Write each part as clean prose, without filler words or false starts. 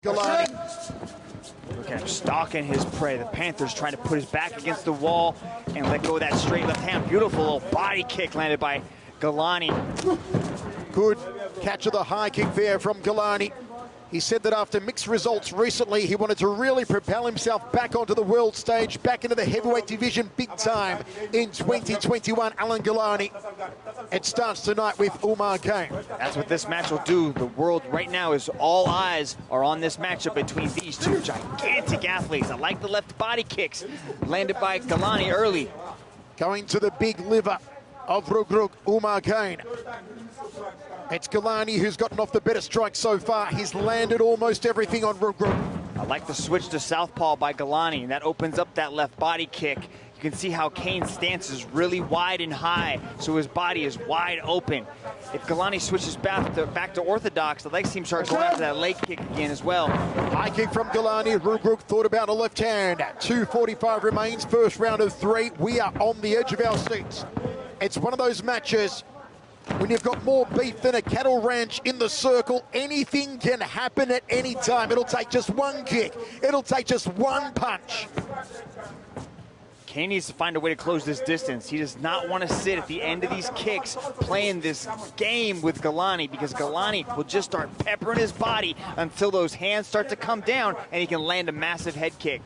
Galani. Look at him stalking his prey. The Panther's trying to put his back against the wall and let go of that straight left hand. Beautiful little body kick landed by Galani. Good catch of the high kick there from Galani. He said that after mixed results recently, he wanted to really propel himself back onto the world stage, back into the heavyweight division big time in 2021. Alan Galani. It starts tonight with Umar Kane. That's what this match will do. The world right now is all eyes are on this matchup between these two gigantic athletes. I like the left body kicks landed by Galani early. Going to the big liver of Reug, Umar Kane. It's Galani who's gotten off the better strike so far. He's landed almost everything on Reug. I like the switch to southpaw by Galani, and that opens up that left body kick. You can see how Kane's stance is really wide and high, so his body is wide open. If Galani switches back to orthodox, the legs seem to start going after that leg kick again as well. High kick from Galani. Reug thought about a left hand. 2:45 remains, first round of 3. We are on the edge of our seats. It's one of those matches when you've got more beef than a cattle ranch in the circle. Anything can happen at any time. It'll take just one kick. It'll take just one punch. Kane needs to find a way to close this distance. He does not want to sit at the end of these kicks playing this game with Galani, because Galani will just start peppering his body until those hands start to come down and he can land a massive head kick.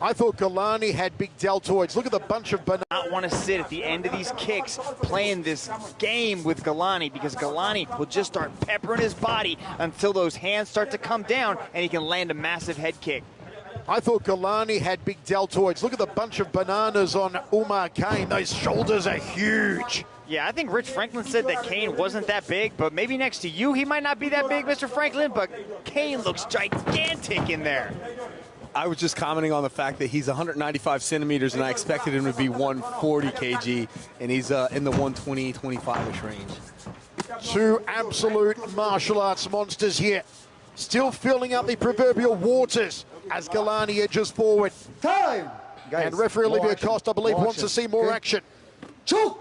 I thought Galani had big deltoids. Look at the bunch of bananas. Not want to sit at the end of these kicks playing this game with Galani, because Galani will just start peppering his body until those hands start to come down and he can land a massive head kick. I thought Galani had big deltoids. Look at the bunch of bananas on Umar Kane. Those shoulders are huge. Yeah, I think Rich Franklin said that Kane wasn't that big, but maybe next to you he might not be that big, Mr. Franklin, but Kane looks gigantic in there. I was just commenting on the fact that he's 195 centimeters, and I expected him to be 140 kg, and he's in the 120, 25-ish range. Two absolute martial arts monsters here. Still filling up the proverbial waters as Galani edges forward. Time! Guys, and referee Olivia Costa, I believe, wants to see more action. Choke!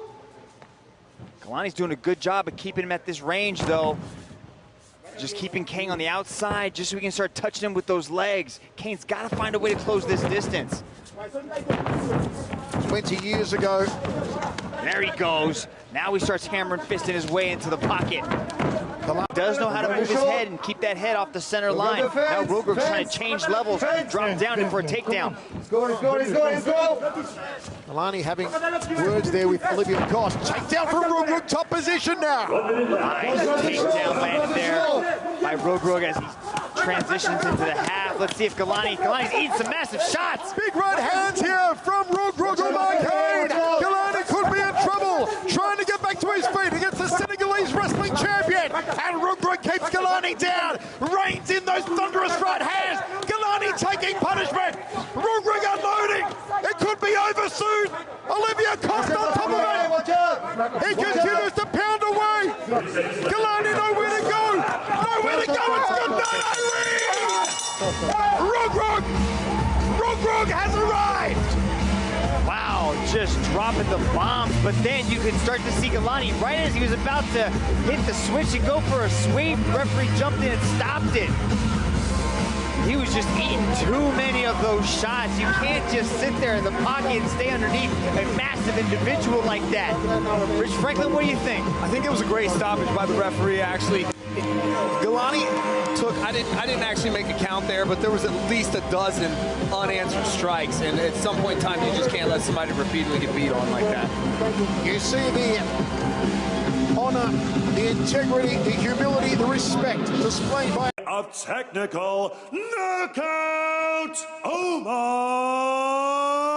Galani's doing a good job of keeping him at this range, though. Just keeping Kane on the outside, just so we can start touching him with those legs. Kane's got to find a way to close this distance. 20 years ago. There he goes. Now he starts hammering fisting his way into the pocket. Does know how to move his head and keep that head off the center line. Now Reug's trying to change levels, drop down in for a takedown. Let's go, let's go, let's go, let's go! Galani having words there with Olivia Costa. Takedown from Reug, top position now. Nice takedown landed there by Reug as he transitions into the half. Let's see if Galani's eating some massive shots. Big right hands here from Reug, Umar Kane. Galani could be in trouble, trying to get back to his feet against the Senegalese wrestling champion. And Reug keeps Galani down, reins in those thunderous right hands. Galani taking punishment. Reug unloading. It could be over soon. Olivia Costa on top of it. He continues to pound away. Galani nowhere to go. Nowhere to go. It's good night, Reug has arrived. Wow, just dropping the bombs, but then you could start to see Galani right as he was about to hit the switch and go for a sweep. The referee jumped in and stopped it. He was just eating too many of those shots. You can't just sit there in the pocket and stay underneath a massive individual like that. Rich Franklin, what do you think? I think it was a great stoppage by the referee, actually. Galani took, I didn't actually make a count there, but there was at least a dozen unanswered strikes, and at some point in time, you just can't let somebody repeatedly get beat on like that. You see the honor, the integrity, the humility, the respect displayed by a technical knockout, Omar